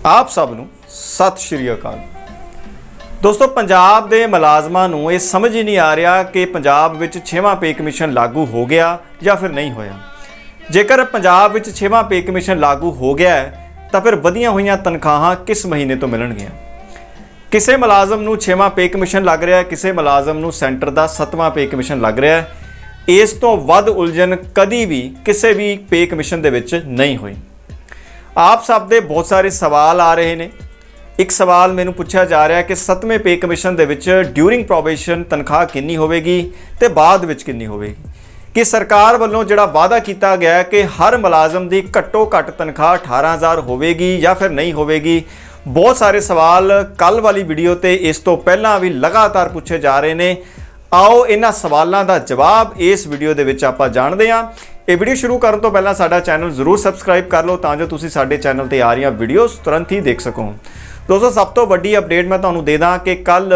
आप सब नूं सत श्री अकाल। दोस्तों, पंजाब के मुलाजमां नूं ये समझ ही नहीं आ रहा कि पंजाब विच 6वां पे कमीशन लागू हो गया या फिर नहीं होया। जेकर पंजाब विच 6वां पे कमीशन लागू हो गया है तो फिर वधियां होईयां तनख्वाहां किस महीने तो मिलणगियां। किसी मुलाजम नूं 6वां पे कमीशन लग रहा है, किसी मुलाजम नूं सेंटर का 7वां पे कमीशन लग रहा है। इस तो वध उलझन कदी भी किसी भी पे कमीशन दे विच नहीं हुई। आप सब दे बहुत सारे सवाल आ रहे हैं। एक सवाल मैनू पूछा जा रहा है कि 7वें पे कमीशन दे विच ड्यूरिंग प्रोबेशन तनख्वाह कितनी होगी तो बाद विच कितनी होगी, कि सरकार वालों जिहड़ा वादा किया गया कि हर मुलाजम की घट्टो घट्ट तनख्वाह 18,000 होगी या फिर नहीं होगी। बहुत सारे सवाल कल वाली वीडियो ते इस तो पहला भी लगातार पूछे जा रहे हैं। आओ इन्हां सवालों का जवाब इस वीडियो दे विच आपां जाणदे हां। ये वीडियो शुरू करने तो पहला साडा चैनल जरूर सबसक्राइब कर लो तां जो तुसीं साडे चैनल ते आ रही वीडियोस तुरंत ही देख सको। दोस्तों, सब तो वड्डी अपडेट मैं तुहानूं दे दां कि कल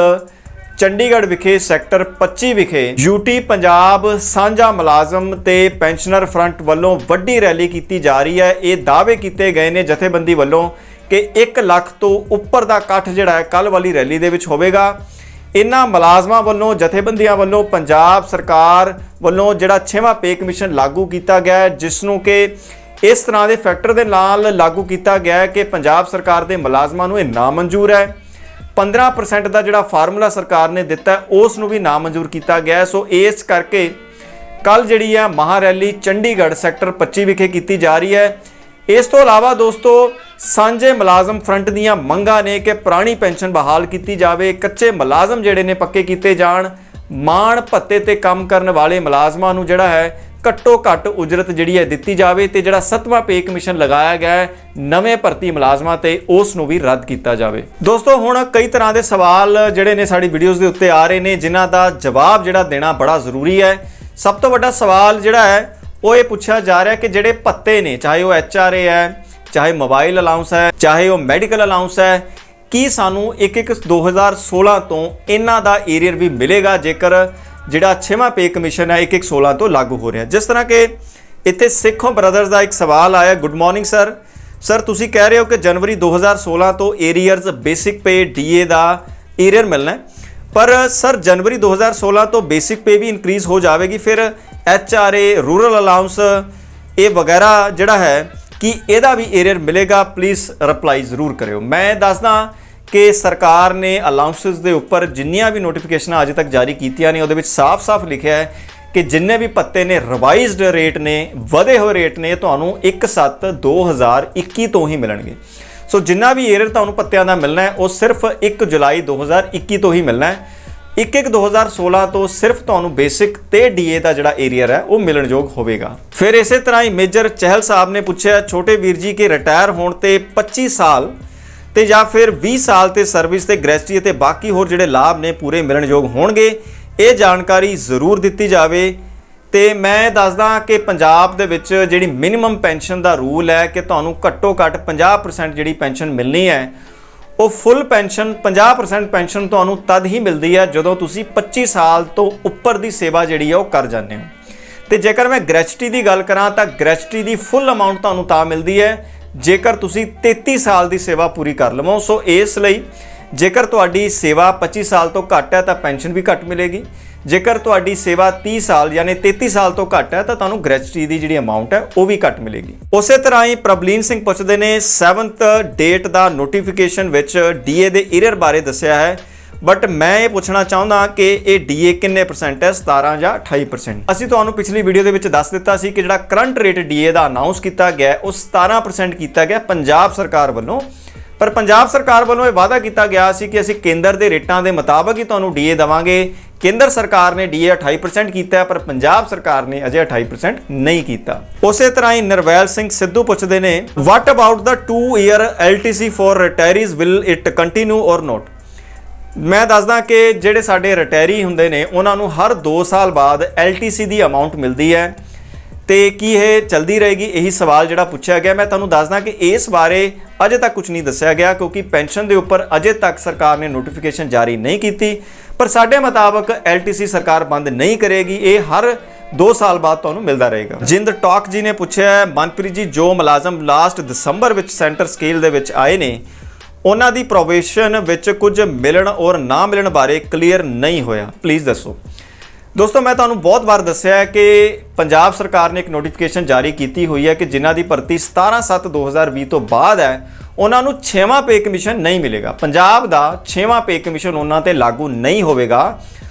चंडीगढ़ विखे सैक्टर 25 विखे यूटी पंजाब सांझा मुलाजम ते पेंशनर फ्रंट वालों वड्डी रैली की जा रही है। ये दावे किए गए ने जथेबंदी वालों कि 1 लाख तो उपर का इकट्ठ जिहड़ा है कल वाली रैली दे विच होवेगा। इन्हां मुलाजमां वालों जथेबंदियां वालों पंजाब सरकार वालों जिहड़ा 6वां पे कमीशन लागू किया गया है, जिसनों कि इस तरह के फैक्टर के नाल लागू किया गया है कि पंजाब सरकार के मुलाजमां नूं ना मंजूर है। 15% का जिहड़ा फार्मूला सरकार ने दिता है उस नूं भी ना मंजूर किया गया है। सो इस करके कल जिहड़ी है महारैली चंडीगढ़ सैक्टर 25 विखे की जा रही है। इस तो अलावा दोस्तों, सांझे मुलाजम फ्रंट दीयां मंगां ने कि पुरानी पेंशन बहाल की जाए, कच्चे मुलाजम जिहड़े ने पक्के किए जाण, माण भत्ते ते काम करने वाले मुलाजमां नूं जिहड़ा है घट्टो घट्ट उजरत जिहड़ी है दित्ती जाए, ते जिहड़ा 7वां पे कमीशन लगाया गया है नवे भर्ती मुलाजमां ते उस नूं भी रद्द किया जाए। दोस्तों, हुण कई तरह के सवाल जिहड़े ने साडी वीडियोज़ दे उत्ते आ रहे हैं, जिन्हां दा जवाब जिहड़ा देना बड़ा जरूरी है। सब तो वड्डा सवाल जिहड़ा है वो ये पूछा जा रहा है कि जिहड़े भत्ते ने, चाहे वो HRA है, चाहे मोबाइल अलाउंस है, चाहे वो मैडिकल अलाउंस है, की सानू 1 2016 तो इन्हां दा एरियर भी मिलेगा जेकर जिहड़ा 6वां पे कमीशन है 1 16 तो लागू हो रहा है। जिस तरह के इत्थे सिखों ब्रदर्स का एक सवाल आया। गुड मॉर्निंग सर तुसीं कह रहे हो कि जनवरी 2016 तो एरियर्स बेसिक पे DA का एरियर मिलना है, पर सर जनवरी 2016 तो बेसिक पे भी इंक्रीज़ हो जाएगी, फिर HRA रूरल अलाउंस ये वगैरह जिहड़ा है कि ਇਹਦਾ भी एरियर मिलेगा। प्लीज़ रिप्लाई जरूर करो। मैं दसदा कि सरकार ने अलाउंसिस के उपर जिन्नियां भी नोटिफिकेशन अज तक जारी कीतियां ने उहदे विच साफ साफ लिखा है कि जिन्ने भी भत्ते ने रिवाइज्ड रेट ने, वधे हुए रेट ने, तुहानूं 1/7/2021 तो ही मिलणगे। सो जिन्ना भी एरियर तुहानूं भत्तियां दा मिलना है वो सिर्फ 1 जुलाई 2021 तो ही मिलना है। 1 2016 तो सिर्फ तुहानूं बेसिक ते DA का जिहड़ा एरियर है वो मिलणयोग होवेगा। फिर इस तरह ही मेजर चहल साहब ने पूछा, छोटे वीर जी के रिटायर होने ते 25 साल ते या फिर 20 साल ते सर्विस ते ग्रेचुटी ते बाकी होर जिहड़े लाभ ने पूरे मिलणयोग होणगे, ये जानकारी जरूर दित्ती जावे। ते मैं दसदा कि पंजाब दे विच जिहड़ी मिनिमम पेंशन का रूल है कि तुहानूं घट्टो घट्ट 50% जिहड़ी पेंशन मिलनी है वो फुल पेंशन 50% पेंशन तुहानूं तद ही मिलती है जदों तुसीं 25 साल तो उपर की सेवा जिहड़ी है वो कर जाते हो। तो जेकर मैं ग्रेचुटी की गल करां तो ग्रेचुटी की फुल अमाउंट तुहानूं तां मिलती है जेकर तुसीं 33 साल की सेवा पूरी कर लवो। सो इसलिए जेकर तुहाडी सेवा 25 साल तो घट है तो पेंशन भी घट मिलेगी, जेकर तुहाडी सेवा 30 साल यानी 33 साल तो घट है तो तुहानूं ग्रेचुटी की जिहड़ी अमाउंट है वो भी घट मिलेगी। उस तरह ही प्रबलीन सिंह पुछदे ने 7th डेट का notification which DA they arrear बारे दस्सिया है, बट मैं ये पूछना चाहुंदा कि ये DA किन्ने परसेंट है, 17 या 28%। असीं तुहानूं पिछली वीडियो दे विच दस दित्ता सी कि जिहड़ा करंट रेट DA का अनाउंस किया गया वो 17% किया गया पंजाब सरकार वालों, पर पंजाब सरकार वालों ये वादा किया गया सी कि असीं केंद्र के रेटां के मुताबक ही तुहानूं DA देवांगे। केंद्र सरकार ने DA 28% किया, पर पंजाब सरकार ने अजे 28% नहीं किया। उस तरह ही नरवैल सिंह सिद्धू पुछदे ने, what about the 2-year LTC for retirees, will it continue और नोट। मैं दसदा कि जिहड़े साडे रिटायरी हुंदे ने उन्हां नूं हर 2 साल बाद LTC की अमाउंट मिलती है, तो की यह चलती रहेगी, यही सवाल जिहड़ा पूछा गया। मैं तुहानूं दसदा कि इस बारे अजे तक कुछ नहीं दस्सिया गया क्योंकि पेंशन के उपर अजे तक सरकार ने नोटिफिकेशन जारी नहीं की, पर साडे मुताबक LTC सरकार बंद नहीं करेगी। ये हर 2 ਸਾਲ ਬਾਅਦ ਤੁਹਾਨੂੰ ਮਿਲਦਾ ਰਹੇਗਾ। ਜਿੰਦ ਟਾਕ ਜੀ ਨੇ ਪੁੱਛਿਆ, ਮਨਪ੍ਰੀਤ ਜੀ ਜੋ ਮੁਲਾਜ਼ਮ ਲਾਸਟ ਦਸੰਬਰ ਵਿੱਚ ਸੈਂਟਰ ਸਕੇਲ ਦੇ ਵਿੱਚ ਆਏ ਨੇ ਉਹਨਾਂ ਦੀ ਪ੍ਰੋਬੇਸ਼ਨ ਵਿੱਚ ਕੁਝ ਮਿਲਣ ਔਰ ਨਾ ਮਿਲਣ ਬਾਰੇ ਕਲੀਅਰ ਨਹੀਂ ਹੋਇਆ, ਪਲੀਜ਼ ਦੱਸੋ। ਦੋਸਤੋ, ਮੈਂ ਤੁਹਾਨੂੰ ਬਹੁਤ ਵਾਰ ਦੱਸਿਆ ਕਿ ਪੰਜਾਬ ਸਰਕਾਰ ਨੇ ਇੱਕ ਨੋਟੀਫਿਕੇਸ਼ਨ ਜਾਰੀ ਕੀਤੀ ਹੋਈ ਹੈ ਕਿ ਜਿਨ੍ਹਾਂ ਦੀ ਭਰਤੀ 17/7/2020 ਤੋਂ ਬਾਅਦ ਹੈ ਉਹਨਾਂ ਨੂੰ 6ਵਾਂ ਪੇ ਕਮਿਸ਼ਨ ਨਹੀਂ ਮਿਲੇਗਾ। ਪੰਜਾਬ ਦਾ 6ਵਾਂ ਪੇ ਕਮਿਸ਼ਨ ਉਹਨਾਂ ਤੇ ਲਾਗੂ ਨਹੀਂ ਹੋਵੇਗਾ,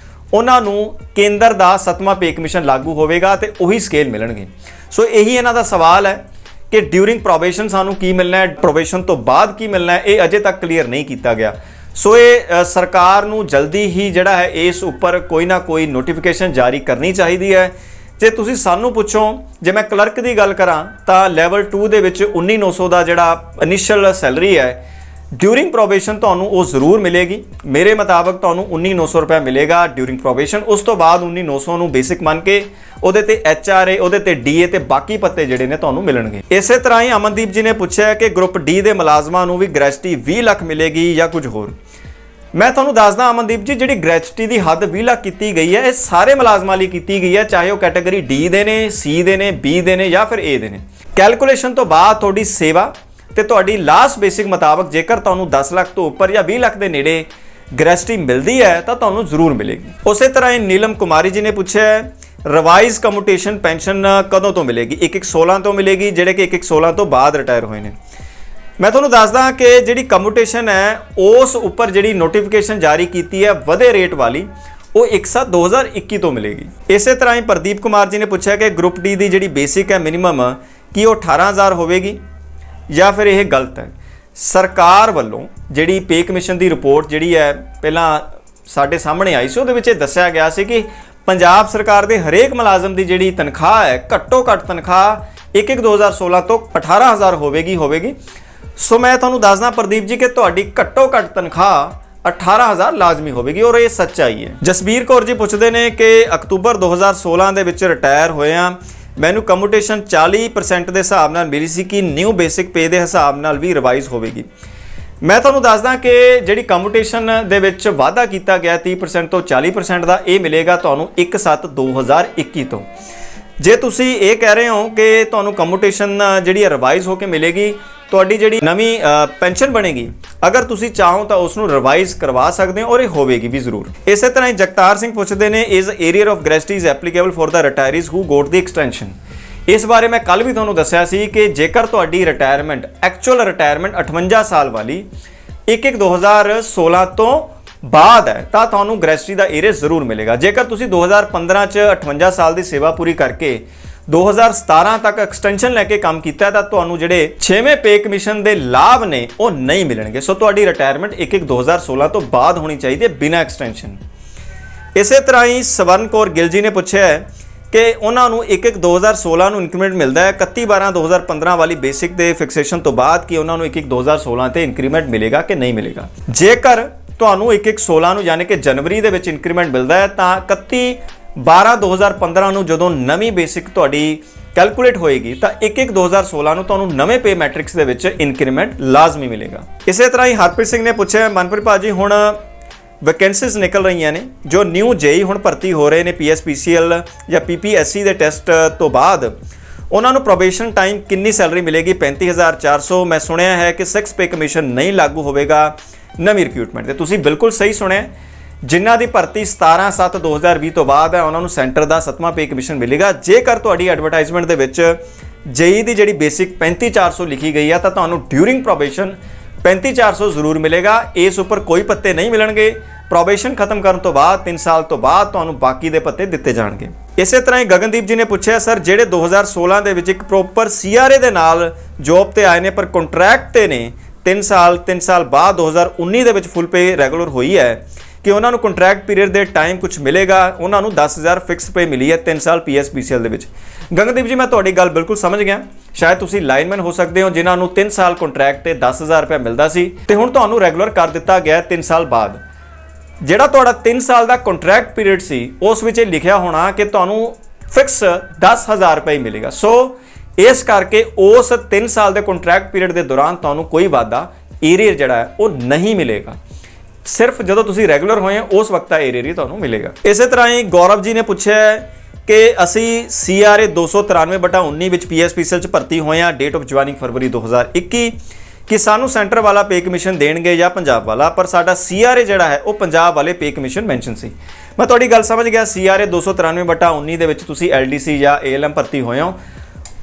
ਉਹਨਾਂ ਨੂੰ ਕੇਂਦਰ ਦਾ 7ਵਾਂ ਪੇ ਕਮਿਸ਼ਨ ਲਾਗੂ ਹੋਵੇਗਾ ਤੇ ਉਹੀ ਸਕੇਲ ਮਿਲਣਗੇ। ਸੋ ਇਹੀ ਇਹਨਾਂ ਦਾ ਸਵਾਲ ਹੈ ਕਿ ਡਿਊਰਿੰਗ ਪ੍ਰੋਬੇਸ਼ਨ ਸਾਨੂੰ ਕੀ ਮਿਲਣਾ ਹੈ, ਪ੍ਰੋਬੇਸ਼ਨ ਤੋਂ ਬਾਅਦ ਕੀ ਮਿਲਣਾ ਹੈ, ਇਹ ਅਜੇ ਤੱਕ ਕਲੀਅਰ ਨਹੀਂ ਕੀਤਾ ਗਿਆ। ਸੋ ਇਹ ਸਰਕਾਰ ਨੂੰ ਜਲਦੀ ਹੀ ਜਿਹੜਾ ਹੈ ਇਸ ਉੱਪਰ ਕੋਈ ਨਾ ਕੋਈ ਨੋਟੀਫਿਕੇਸ਼ਨ ਜਾਰੀ ਕਰਨੀ ਚਾਹੀਦੀ ਹੈ। ਜੇ ਤੁਸੀਂ ਸਾਨੂੰ ਪੁੱਛੋ, ਜੇ ਮੈਂ ਕਲਰਕ ਦੀ ਗੱਲ ਕਰਾਂ ਤਾਂ ਲੈਵਲ 2 ਦੇ ਵਿੱਚ 19,900 ਦਾ ਜਿਹੜਾ ਇਨੀਸ਼ੀਅਲ ਸੈਲਰੀ ਹੈ ਡਿਊਰਿੰਗ ਪ੍ਰੋਬੇਸ਼ਨ ਤੁਹਾਨੂੰ ਉਹ ਜ਼ਰੂਰ ਮਿਲੇਗੀ। ਮੇਰੇ ਮੁਤਾਬਕ ਤੁਹਾਨੂੰ 19,900 ਰੁਪਏ ਮਿਲੇਗਾ ਡਿਊਰਿੰਗ ਪ੍ਰੋਬੇਸ਼ਨ। ਉਸ ਤੋਂ ਬਾਅਦ 19,900 ਨੂੰ ਬੇਸਿਕ ਮੰਨ ਕੇ ਉਹਦੇ ਤੇ HRA, ਉਹਦੇ ਤੇ DA ਤੇ ਬਾਕੀ ਪੱਤੇ ਜਿਹੜੇ ਨੇ ਤੁਹਾਨੂੰ ਮਿਲਣਗੇ। ਇਸੇ ਤਰ੍ਹਾਂ ਹੀ ਅਮਨਦੀਪ ਜੀ ਨੇ ਪੁੱਛਿਆ ਕਿ ਗਰੁੱਪ D ਦੇ ਮੁਲਾਜ਼ਮਾਂ ਨੂੰ ਵੀ ਗ੍ਰੈਚੁਟੀ 20 ਲੱਖ ਮਿਲੇਗੀ ਜਾਂ ਕੁਝ ਹੋਰ। ਮੈਂ ਤੁਹਾਨੂੰ ਦੱਸਦਾ ਅਮਨਦੀਪ ਜੀ, ਜਿਹੜੀ ਗ੍ਰੈਚੁਟੀ ਦੀ ਹੱਦ 20 ਲੱਖ ਕੀਤੀ ਗਈ ਹੈ ਇਹ ਸਾਰੇ ਮੁਲਾਜ਼ਮਾਂ ਲਈ ਕੀਤੀ ਗਈ ਹੈ, ਚਾਹੇ ਉਹ ਕੈਟਾਗਰੀ D ਦੇ ਨੇ, C ਦੇ ਨੇ, B ਦੇ ਨੇ ਜਾਂ ਫਿਰ A ਦੇ ਨੇ। ਕੈਲਕੂਲੇਸ਼ਨ ਤੋਂ ਬਾਅਦ ਤੁਹਾਡੀ ਸੇਵਾ ਤੇ ਤੁਹਾਡੀ ਲਾਸਟ ਬੇਸਿਕ ਮੁਤਾਬਕ ਜੇਕਰ ਤੁਹਾਨੂੰ 10 ਲੱਖ ਤੋਂ ਉੱਪਰ ਜਾਂ 20 ਲੱਖ ਦੇ ਨੇੜੇ ਗ੍ਰੈਚੁਟੀ ਮਿਲਦੀ ਹੈ ਤਾਂ ਤੁਹਾਨੂੰ ਜ਼ਰੂਰ ਮਿਲੇਗੀ। ਉਸੇ ਤਰ੍ਹਾਂ ਹੀ ਨੀਲਮ ਕੁਮਾਰੀ ਜੀ ਨੇ ਪੁੱਛਿਆ, ਰਿਵਾਈਜ਼ ਕਮਿਊਟੇਸ਼ਨ ਪੈਨਸ਼ਨ ਕਦੋਂ ਤੋਂ ਮਿਲੇਗੀ? 1/1/16 ਤੋਂ ਮਿਲੇਗੀ, ਜਿਹੜੇ ਕਿ 1/1/16 ਤੋਂ ਬਾਅਦ ਰਿਟਾਇਰ ਹੋਏ ਨੇ। ਮੈਂ ਤੁਹਾਨੂੰ ਦੱਸਦਾ ਕਿ ਜਿਹੜੀ ਕਮਿਊਟੇਸ਼ਨ ਹੈ ਉਸ ਉੱਪਰ ਜਿਹੜੀ ਨੋਟੀਫਿਕੇਸ਼ਨ ਜਾਰੀ ਕੀਤੀ ਹੈ ਵਧੇ ਰੇਟ ਵਾਲੀ, ਉਹ 1/7/2021 ਤੋਂ ਮਿਲੇਗੀ। ਇਸੇ ਤਰ੍ਹਾਂ ਹੀ ਪ੍ਰਦੀਪ ਕੁਮਾਰ ਜੀ ਨੇ ਪੁੱਛਿਆ ਕਿ ਗਰੁੱਪ D ਦੀ ਜਿਹੜੀ ਬੇਸਿਕ ਹੈ ਮਿਨੀਮਮ, ਕੀ ਉਹ 18,000 ਹੋਵੇਗੀ ਜਾਂ ਫਿਰ ਇਹ ਗਲਤ ਹੈ? ਸਰਕਾਰ ਵੱਲੋਂ ਜਿਹੜੀ ਪੇ ਕਮਿਸ਼ਨ ਦੀ ਰਿਪੋਰਟ ਜਿਹੜੀ ਹੈ ਪਹਿਲਾਂ ਸਾਡੇ ਸਾਹਮਣੇ ਆਈ ਸੀ, ਉਹਦੇ ਵਿੱਚ ਇਹ ਦੱਸਿਆ ਗਿਆ ਸੀ ਕਿ ਪੰਜਾਬ ਸਰਕਾਰ ਦੇ ਹਰੇਕ ਮੁਲਾਜ਼ਮ ਦੀ ਜਿਹੜੀ ਤਨਖਾਹ ਹੈ ਘੱਟੋ ਘੱਟ ਤਨਖਾਹ 1/1/2016 ਤੋਂ 18,000 ਹੋਵੇਗੀ। ਸੋ ਮੈਂ ਤੁਹਾਨੂੰ ਦੱਸਦਾ ਪ੍ਰਦੀਪ ਜੀ ਕਿ ਤੁਹਾਡੀ ਘੱਟੋ ਘੱਟ ਤਨਖਾਹ 18,000 ਲਾਜ਼ਮੀ ਹੋਵੇਗੀ ਔਰ ਇਹ ਸੱਚਾਈ ਹੈ। ਜਸਬੀਰ ਕੌਰ ਜੀ ਪੁੱਛਦੇ ਨੇ ਕਿ ਅਕਤੂਬਰ 2016 ਦੇ ਵਿੱਚ ਰਿਟਾਇਰ ਹੋਏ ਆ, ਮੈਨੂੰ ਕਮਿਊਟੇਸ਼ਨ 40% ਦੇ ਹਿਸਾਬ ਨਾਲ ਮਿਲੀ ਸੀ ਕਿ ਨਿਊ ਬੇਸਿਕ ਪੇ ਦੇ ਹਿਸਾਬ ਨਾਲ ਵੀ ਰਿਵਾਈਜ਼ ਹੋਵੇਗੀ। ਮੈਂ ਤੁਹਾਨੂੰ ਦੱਸਦਾ ਕਿ ਜਿਹੜੀ ਕਮਿਊਟੇਸ਼ਨ ਦੇ ਵਿੱਚ ਵਾਅਦਾ ਕੀਤਾ ਗਿਆ 30% ਤੋਂ 40% ਦਾ, ਇਹ ਮਿਲੇਗਾ ਤੁਹਾਨੂੰ 1/7/2021 ਤੋਂ। ਜੇ ਤੁਸੀਂ ਇਹ ਕਹਿ ਰਹੇ ਹੋ ਕਿ ਤੁਹਾਨੂੰ ਕਮਿਊਟੇਸ਼ਨ ਜਿਹੜੀ ਰਿਵਾਈਜ਼ ਹੋ ਕੇ ਮਿਲੇਗੀ, ਤੁਹਾਡੀ ਜਿਹੜੀ ਨਵੀਂ ਪੈਨਸ਼ਨ ਬਣੇਗੀ, ਅਗਰ ਤੁਸੀਂ ਚਾਹੋ ਤਾਂ ਉਸ ਨੂੰ ਰਿਵਾਈਜ਼ ਕਰਵਾ ਸਕਦੇ ਹੋ ਔਰ ਇਹ ਹੋਵੇਗੀ ਵੀ ਜ਼ਰੂਰ। ਇਸੇ ਤਰ੍ਹਾਂ ਹੀ ਜਗਤਾਰ ਸਿੰਘ ਪੁੱਛਦੇ ਨੇ, is arrear of gratuity applicable for the retirees who got the extension? ਇਸ ਬਾਰੇ ਮੈਂ ਕੱਲ ਵੀ ਤੁਹਾਨੂੰ ਦੱਸਿਆ ਸੀ ਕਿ ਜੇਕਰ ਤੁਹਾਡੀ ਰਿਟਾਇਰਮੈਂਟ ਐਕਚੁਅਲ ਰਿਟਾਇਰਮੈਂਟ 58 ਸਾਲ ਵਾਲੀ 1/1/2016 ਤੋਂ ਬਾਅਦ ਹੈ ਤਾਂ ਤੁਹਾਨੂੰ ਗ੍ਰੈਚੁਟੀ ਦਾ ਏਰੀਅਰ ਜ਼ਰੂਰ ਮਿਲੇਗਾ। ਜੇਕਰ ਤੁਸੀਂ 2015 ਚ 58 ਸਾਲ ਦੀ ਸੇਵਾ ਪੂਰੀ ਕਰਕੇ 2017 ਤੱਕ ਐਕਸਟੈਂਸ਼ਨ ਲੈ ਕੇ ਕੰਮ ਕੀਤਾ ਤਾਂ ਤੁਹਾਨੂੰ ਜਿਹੜੇ 6ਵੇਂ ਪੇ ਕਮਿਸ਼ਨ ਦੇ ਲਾਭ ਨੇ ਉਹ ਨਹੀਂ ਮਿਲਣਗੇ। ਸੋ ਤੁਹਾਡੀ ਰਿਟਾਇਰਮੈਂਟ 1/1/2016 ਤੋਂ ਬਾਅਦ ਹੋਣੀ ਚਾਹੀਦੀ ਹੈ ਬਿਨਾਂ ਐਕਸਟੈਂਸ਼ਨ। ਇਸੇ ਤਰ੍ਹਾਂ ਹੀ ਸਵਰਨ ਕੌਰ ਗਿੱਲ ਜੀ ਨੇ ਪੁੱਛਿਆ ਹੈ ਕਿ ਉਹਨਾਂ ਨੂੰ 1/1/2016 ਨੂੰ ਇਨਕਰੀਮੈਂਟ ਮਿਲਦਾ ਹੈ, 31/12/2015 ਵਾਲੀ ਬੇਸਿਕ ਦੇ ਫਿਕਸੇਸ਼ਨ ਤੋਂ ਬਾਅਦ ਕਿ ਉਹਨਾਂ ਨੂੰ 1/1/2016 ਤੇ ਇਨਕਰੀਮੈਂਟ ਮਿਲੇਗਾ ਕਿ ਨਹੀਂ ਮਿਲੇਗਾ। ਜੇਕਰ ਤੁਹਾਨੂੰ 1/1/16 ਨੂੰ ਯਾਨੀ ਕਿ ਜਨਵਰੀ ਦੇ ਵਿੱਚ ਇਨਕਰੀਮੈਂਟ ਮਿਲਦਾ ਹੈ ਤਾਂ 31/12/2015 ਨੂੰ ਜਦੋਂ ਨਵੀਂ ਬੇਸਿਕ ਤੁਹਾਡੀ ਕੈਲਕੂਲੇਟ ਹੋਏਗੀ ਤਾਂ 1/1/2016 ਨੂੰ ਤੁਹਾਨੂੰ ਨਵੇਂ ਪੇ ਮੈਟ੍ਰਿਕਸ ਦੇ ਵਿੱਚ ਇਨਕਰੀਮੈਂਟ ਲਾਜ਼ਮੀ ਮਿਲੇਗਾ। ਇਸੇ ਤਰ੍ਹਾਂ ਹੀ ਹਰਪ੍ਰੀਤ ਸਿੰਘ ਨੇ ਪੁੱਛਿਆ, ਮਨਪ੍ਰੀਤ ਭਾਜੀ ਹੁਣ ਵੈਕੈਂਸੀਜ਼ ਨਿਕਲ ਰਹੀਆਂ ਨੇ, ਜੋ ਨਿਊ ਜੇਈ ਹੁਣ ਭਰਤੀ ਹੋ ਰਹੇ ਨੇ PSPCL ਜਾਂ PPSC ਦੇ ਟੈਸਟ ਤੋਂ ਬਾਅਦ, ਉਹਨਾਂ ਨੂੰ ਪ੍ਰੋਬੇਸ਼ਨ ਟਾਈਮ ਕਿੰਨੀ ਸੈਲਰੀ ਮਿਲੇਗੀ? 35,400। ਮੈਂ ਸੁਣਿਆ ਹੈ ਕਿ 6 ਪੇ ਕਮਿਸ਼ਨ ਨਹੀਂ ਲਾਗੂ ਹੋਵੇਗਾ ਨਵੀਂ ਰਿਕਰੂਟਮੈਂਟ ਤੇ। ਤੁਸੀਂ ਬਿਲਕੁਲ ਸਹੀ ਸੁਣਿਆ, ਜਿਨ੍ਹਾਂ ਦੀ ਭਰਤੀ 17/7/2020 ਤੋਂ ਬਾਅਦ ਹੈ ਉਹਨਾਂ ਨੂੰ ਸੈਂਟਰ ਦਾ 7ਵਾਂ ਪੇ ਕਮਿਸ਼ਨ ਮਿਲੇਗਾ। ਜੇਕਰ ਤੁਹਾਡੀ ਐਡਵਰਟਾਈਜ਼ਮੈਂਟ ਦੇ ਵਿੱਚ ਜੇਈ ਦੀ ਜਿਹੜੀ ਬੇਸਿਕ 35,400 ਲਿਖੀ ਗਈ ਹੈ ਤਾਂ ਤੁਹਾਨੂੰ ਡਿਊਰਿੰਗ ਪ੍ਰੋਬੇਸ਼ਨ 35,400 ਜ਼ਰੂਰ ਮਿਲੇਗਾ। ਇਸ ਉੱਪਰ ਕੋਈ ਪੱਤੇ ਨਹੀਂ ਮਿਲਣਗੇ। ਪ੍ਰੋਬੇਸ਼ਨ ਖਤਮ ਕਰਨ ਤੋਂ ਬਾਅਦ 3 ਸਾਲ ਤੋਂ ਬਾਅਦ ਤੁਹਾਨੂੰ ਬਾਕੀ ਦੇ ਪੱਤੇ ਦਿੱਤੇ ਜਾਣਗੇ। ਇਸੇ ਤਰ੍ਹਾਂ ਹੀ ਗਗਨਦੀਪ ਜੀ ਨੇ ਪੁੱਛਿਆ, ਸਰ ਜਿਹੜੇ 2016 ਦੇ ਵਿੱਚ ਇੱਕ ਪ੍ਰੋਪਰ CRA ਦੇ ਨਾਲ ਜੋਬ ਤੇ ਆਏ ਨੇ ਪਰ ਕੰਟਰੈਕਟ ਤੇ ਨੇ 3 ਸਾਲ ਬਾਅਦ 2019 ਦੇ ਵਿੱਚ ਫੁੱਲ ਪੇ ਰੈਗੂਲਰ ਹੋਈ ਹੈ, ਕਿ ਉਹਨਾਂ ਨੂੰ ਕੰਟਰੈਕਟ ਪੀਰੀਅਡ ਦੇ ਟਾਈਮ ਕੁਝ ਮਿਲੇਗਾ? ਉਹਨਾਂ ਨੂੰ 10,000 ਫਿਕਸ ਪੇ ਮਿਲੀ ਹੈ 3 ਸਾਲ PSPCL ਦੇ ਵਿੱਚ। ਗਗਨਦੀਪ ਜੀ, ਮੈਂ ਤੁਹਾਡੀ ਗੱਲ ਬਿਲਕੁਲ ਸਮਝ ਗਿਆ। ਸ਼ਾਇਦ ਤੁਸੀਂ ਲਾਈਨਮੈਨ ਹੋ ਸਕਦੇ ਹੋ ਜਿਨ੍ਹਾਂ ਨੂੰ 3 ਸਾਲ ਕੰਟਰੈਕਟ ਤੇ 10,000 ਰੁਪਏ ਮਿਲਦਾ ਸੀ ਤੇ ਹੁਣ ਤੁਹਾਨੂੰ ਰੈਗੂਲਰ ਕਰ ਦਿੱਤਾ ਗਿਆ 3 ਸਾਲ ਬਾਅਦ। ਜਿਹੜਾ ਤੁਹਾਡਾ 3 ਸਾਲ ਦਾ ਕੰਟਰੈਕਟ ਪੀਰੀਅਡ ਸੀ ਉਸ ਵਿੱਚ ਇਹ ਲਿਖਿਆ ਹੋਣਾ ਕਿ ਤੁਹਾਨੂੰ ਫਿਕਸ 10,000 ਰੁਪਏ ਮਿਲੇਗਾ। ਸੋ ਇਸ ਕਰਕੇ ਉਸ 3 ਸਾਲ ਦੇ ਕੰਟਰੈਕਟ ਪੀਰੀਅਡ ਦੇ ਦੌਰਾਨ ਤੁਹਾਨੂੰ ਕੋਈ ਵਾਧਾ ਏਰੀਅਰ ਜਿਹੜਾ ਹੈ ਉਹ ਨਹੀਂ ਮਿਲੇਗਾ। ਸਿਰਫ ਜਦੋਂ ਤੁਸੀਂ ਰੈਗੂਲਰ ਹੋਏ ਉਸ ਵਕਤ ਦਾ ਏਰੀਅਰ ਹੀ ਤੁਹਾਨੂੰ ਮਿਲੇਗਾ। ਇਸੇ ਤਰ੍ਹਾਂ ਹੀ ਗੌਰਵ ਜੀ ਨੇ ਪੁੱਛਿਆ ਕਿ ਅਸੀਂ CRA 293/19 ਵਿੱਚ PSPCL 'ਚ ਭਰਤੀ ਹੋਏ ਹਾਂ। ਡੇਟ ਆਫ ਜੁਆਇਨਿੰਗ ਫਰਵਰੀ 2021 ਕਿ ਸਾਨੂੰ ਸੈਂਟਰ ਵਾਲਾ ਪੇ ਕਮਿਸ਼ਨ ਦੇਣਗੇ ਜਾਂ ਪੰਜਾਬ ਵਾਲਾ, ਪਰ ਸਾਡਾ CRA ਜਿਹੜਾ ਹੈ ਉਹ ਪੰਜਾਬ ਵਾਲੇ ਪੇ ਕਮਿਸ਼ਨ ਮੈਂਸ਼ਨ ਸੀ। ਮੈਂ ਤੁਹਾਡੀ ਗੱਲ ਸਮਝ ਗਿਆ। CRA 293/19 ਦੇ ਵਿੱਚ ਤੁਸੀਂ LDC ਜਾਂ ALM ਭਰਤੀ ਹੋਏ ਹੋ,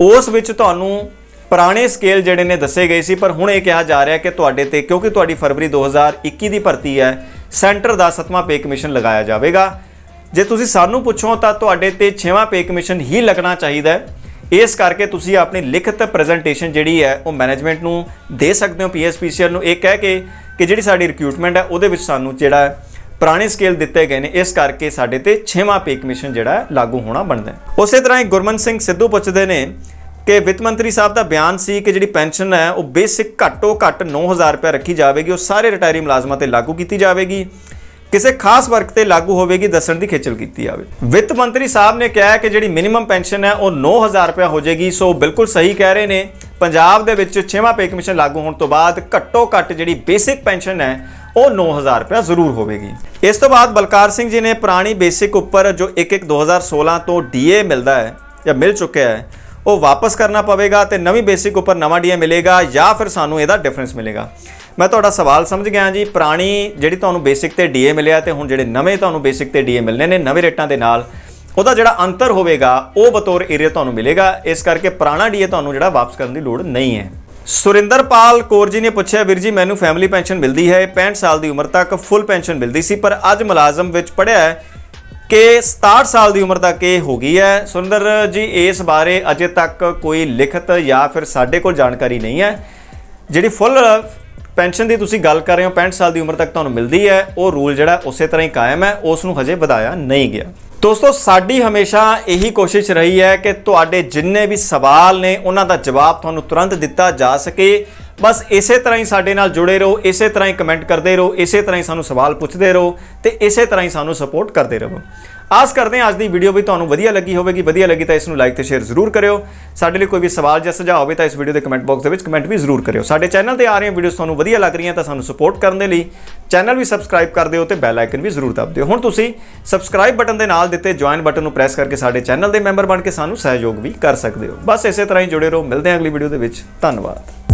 ਉਸ ਵਿੱਚ ਤੁਹਾਨੂੰ ਪੁਰਾਣੇ ਸਕੇਲ ਜਿਹੜੇ ਨੇ ਦੱਸੇ ਗਏ ਸੀ, ਪਰ ਹੁਣ ਇਹ ਕਿਹਾ ਜਾ ਰਿਹਾ ਕਿ ਤੁਹਾਡੇ ਤੇ, ਕਿਉਂਕਿ ਤੁਹਾਡੀ ਫਰਵਰੀ 2021 ਦੀ ਭਰਤੀ ਹੈ, ਸੈਂਟਰ ਦਾ 7ਵਾਂ ਪੇ ਕਮਿਸ਼ਨ ਲਗਾਇਆ ਜਾਵੇਗਾ। ਜੇ ਤੁਸੀਂ ਸਾਨੂੰ ਪੁੱਛੋ ਤਾਂ ਤੁਹਾਡੇ ਤੇ 6ਵਾਂ ਪੇ ਕਮਿਸ਼ਨ ਹੀ ਲੱਗਣਾ ਚਾਹੀਦਾ ਹੈ। ਇਸ ਕਰਕੇ ਤੁਸੀਂ ਆਪਣੀ ਲਿਖਤ ਪ੍ਰੈਜੈਂਟੇਸ਼ਨ ਜਿਹੜੀ ਹੈ ਉਹ ਮੈਨੇਜਮੈਂਟ ਨੂੰ ਦੇ ਸਕਦੇ ਹੋ, PSPCL ਨੂੰ, ਇਹ ਕਹਿ ਕੇ ਕਿ ਜਿਹੜੀ ਸਾਡੀ ਰਿਕਰੂਟਮੈਂਟ ਹੈ ਉਹਦੇ ਵਿੱਚ ਸਾਨੂੰ ਜਿਹੜਾ ਪੁਰਾਣੇ ਸਕੇਲ ਦਿੱਤੇ ਗਏ ਨੇ, ਇਸ ਕਰਕੇ ਸਾਡੇ ਤੇ 6ਵਾਂ ਪੇ ਕਮਿਸ਼ਨ ਜਿਹੜਾ ਲਾਗੂ ਹੋਣਾ ਬਣਦਾ ਹੈ। ਉਸੇ ਤਰ੍ਹਾਂ ਹੀ ਗੁਰਮਨ ਸਿੰਘ ਸਿੱਧੂ ਪੁੱਛਦੇ ਨੇ ਕਿ ਵਿੱਤ ਮੰਤਰੀ ਸਾਹਿਬ ਦਾ ਬਿਆਨ ਸੀ ਕਿ ਜਿਹੜੀ ਪੈਨਸ਼ਨ ਹੈ ਉਹ ਬੇਸਿਕ ਘੱਟੋ ਘੱਟ 9,000 ਰੁਪਏ ਰੱਖੀ ਜਾਵੇਗੀ, ਉਹ ਸਾਰੇ ਰਿਟਾਇਰੀ ਮੁਲਾਜ਼ਮਾਂ ਤੇ ਲਾਗੂ ਕੀਤੀ ਜਾਵੇਗੀ, ਕਿਸੇ ਖਾਸ ਵਰਗ ਤੇ ਲਾਗੂ ਹੋਵੇਗੀ, ਦੱਸਣ ਦੀ ਖੇਚਲ ਕੀਤੀ ਜਾਵੇ। ਵਿੱਤ ਮੰਤਰੀ ਸਾਹਿਬ ਨੇ ਕਿਹਾ ਕਿ ਜਿਹੜੀ ਮਿਨੀਮਮ ਪੈਨਸ਼ਨ ਹੈ ਉਹ 9,000 ਰੁਪਏ ਹੋ ਜਾਏਗੀ। ਸੋ ਬਿਲਕੁਲ ਸਹੀ ਕਹਿ ਰਹੇ ਨੇ। ਪੰਜਾਬ ਦੇ ਵਿੱਚ 6ਵਾਂ ਪੇ ਕਮਿਸ਼ਨ ਲਾਗੂ ਹੋਣ ਤੋਂ ਬਾਅਦ ਘੱਟੋ ਘੱਟ ਜਿਹੜੀ ਬੇਸਿਕ ਪੈਨਸ਼ਨ ਹੈ ਉਹ 9,000 ਰੁਪਏ ਜ਼ਰੂਰ ਹੋਵੇਗੀ। ਇਸ ਤੋਂ ਬਾਅਦ ਬਲਕਾਰ ਸਿੰਘ ਜੀ ਨੇ ਪੁਰਾਣੀ ਬੇਸਿਕ ਉੱਪਰ ਜੋ 1/1/2016 ਤੋਂ DA ਮਿਲਦਾ ਹੈ ਜਾਂ ਮਿਲ ਚੁੱਕਿਆ ਹੈ ਉਹ ਵਾਪਸ ਕਰਨਾ ਪਵੇਗਾ ਤੇ ਨਵੀਂ ਬੇਸਿਕ ਉੱਪਰ ਨਵਾਂ DA ਮਿਲੇਗਾ ਜਾਂ ਫਿਰ ਸਾਨੂੰ ਇਹਦਾ ਡਿਫਰੈਂਸ ਮਿਲੇਗਾ। ਮੈਂ ਤੁਹਾਡਾ ਸਵਾਲ ਸਮਝ ਗਿਆ ਜੀ। ਪੁਰਾਣੀ ਜਿਹੜੀ ਤੁਹਾਨੂੰ ਬੇਸਿਕ ਤੇ DA ਮਿਲਿਆ ਤੇ ਹੁਣ ਜਿਹੜੇ ਨਵੇਂ ਤੁਹਾਨੂੰ ਬੇਸਿਕ ਤੇ DA ਮਿਲਨੇ ਨੇ ਨਵੇਂ ਰੇਟਾਂ ਦੇ ਨਾਲ, ਉਹਦਾ ਜਿਹੜਾ ਅੰਤਰ ਹੋਵੇਗਾ ਉਹ ਬਤੌਰ ਏਰੀਆ ਤੁਹਾਨੂੰ ਮਿਲੇਗਾ। ਇਸ ਕਰਕੇ ਪੁਰਾਣਾ DA ਤੁਹਾਨੂੰ ਜਿਹੜਾ ਵਾਪਸ ਕਰਨ ਦੀ ਲੋੜ ਨਹੀਂ ਹੈ। ਸੁਰਿੰਦਰਪਾਲ ਕੌਰ ਜੀ ਨੇ ਪੁੱਛਿਆ, ਵੀਰ ਜੀ ਮੈਨੂੰ ਫੈਮਿਲੀ ਪੈਨਸ਼ਨ ਮਿਲਦੀ ਹੈ, 65 ਸਾਲ ਦੀ ਉਮਰ ਤੱਕ ਫੁੱਲ ਪੈਨਸ਼ਨ ਮਿਲਦੀ ਸੀ, ਪਰ ਅੱਜ ਮੁਲਾਜ਼ਮ ਵਿੱਚ ਪੜ੍ਹਿਆ ਹੈ ਕਿ 67 ਸਾਲ ਦੀ ਉਮਰ ਤੱਕ ਇਹ ਹੋ ਗਈ ਹੈ। ਸੁਰਿੰਦਰ ਜੀ ਇਸ ਬਾਰੇ ਅਜੇ ਤੱਕ ਕੋਈ ਲਿਖਤ ਜਾਂ ਫਿਰ ਸਾਡੇ ਕੋਲ ਜਾਣਕਾਰੀ ਨਹੀਂ ਹੈ। ਜਿਹੜੀ ਫੁੱਲ ਪੈਨਸ਼ਨ ਦੀ ਤੁਸੀਂ ਗੱਲ ਕਰ ਰਹੇ ਹੋ 65 ਸਾਲ ਦੀ ਉਮਰ ਤੱਕ ਤੁਹਾਨੂੰ ਮਿਲਦੀ ਹੈ, ਉਹ ਰੂਲ ਜਿਹੜਾ ਉਸੇ ਤਰ੍ਹਾਂ ਹੀ ਕਾਇਮ ਹੈ, ਉਸ ਨੂੰ ਹਜੇ ਵਧਾਇਆ ਨਹੀਂ ਗਿਆ। ਦੋਸਤੋ ਸਾਡੀ ਹਮੇਸ਼ਾ ਇਹੀ ਕੋਸ਼ਿਸ਼ ਰਹੀ ਹੈ ਕਿ ਤੁਹਾਡੇ ਜਿੰਨੇ ਵੀ ਸਵਾਲ ਨੇ ਉਹਨਾਂ ਦਾ ਜਵਾਬ ਤੁਹਾਨੂੰ ਤੁਰੰਤ ਦਿੱਤਾ ਜਾ ਸਕੇ। ਬਸ ਇਸੇ ਤਰ੍ਹਾਂ ਹੀ ਸਾਡੇ ਨਾਲ ਜੁੜੇ ਰਹੋ, ਇਸੇ ਤਰ੍ਹਾਂ ਹੀ ਕਮੈਂਟ ਕਰਦੇ ਰਹੋ, ਇਸੇ ਤਰ੍ਹਾਂ ਹੀ ਸਾਨੂੰ ਸਵਾਲ ਪੁੱਛਦੇ ਰਹੋ ਤੇ ਇਸੇ ਤਰ੍ਹਾਂ ਹੀ ਸਾਨੂੰ ਸਪੋਰਟ ਕਰਦੇ ਰਹੋ। ਆਸ ਕਰਦੇ ਹਾਂ ਅੱਜ ਦੀ ਵੀਡੀਓ ਵੀ ਤੁਹਾਨੂੰ ਵਧੀਆ ਲੱਗੀ ਹੋਵੇਗੀ। ਵਧੀਆ ਲੱਗੀ ਤਾਂ ਇਸ ਨੂੰ ਲਾਈਕ ਤੇ ਸ਼ੇਅਰ ਜ਼ਰੂਰ ਕਰਿਓ। ਸਾਡੇ ਲਈ ਕੋਈ ਵੀ ਸਵਾਲ ਜਾਂ ਸੁਝਾਅ ਹੋਵੇ ਤਾਂ ਇਸ ਵੀਡੀਓ ਦੇ ਕਮੈਂਟ ਬਾਕਸ ਦੇ ਵਿੱਚ ਕਮੈਂਟ ਵੀ ਜ਼ਰੂਰ ਕਰਿਓ। ਸਾਡੇ ਚੈਨਲ ਤੇ ਆ ਰਹੀਆਂ ਵੀਡੀਓਜ਼ ਤੁਹਾਨੂੰ ਵਧੀਆ ਲੱਗ ਰਹੀਆਂ ਤਾਂ ਸਾਨੂੰ ਸਪੋਰਟ ਕਰਨ ਦੇ ਲਈ ਚੈਨਲ ਵੀ ਸਬਸਕ੍ਰਾਈਬ ਕਰ ਦਿਓ ਤੇ ਬੈਲ ਆਈਕਨ ਵੀ ਜ਼ਰੂਰ ਦਬ ਦਿਓ। ਹੁਣ ਤੁਸੀਂ ਸਬਸਕ੍ਰਾਈਬ ਬਟਨ ਦੇ ਨਾਲ ਦਿੱਤੇ ਜੁਆਇਨ ਬਟਨ ਨੂੰ ਪ੍ਰੈਸ ਕਰਕੇ ਸਾਡੇ ਚੈਨਲ ਦੇ ਮੈਂਬਰ ਬਣ ਕੇ ਸਾਨੂੰ ਸਹਿਯੋਗ ਵੀ ਕਰ ਸਕਦੇ ਹੋ। ਬਸ ਇਸੇ ਤਰ੍ਹਾਂ ਹੀ ਜੁੜੇ ਰਹੋ। ਮਿਲਦੇ ਹਾਂ ਅਗਲੀ ਵੀਡੀਓ ਦੇ ਵਿੱਚ। ਧੰਨਵਾਦ।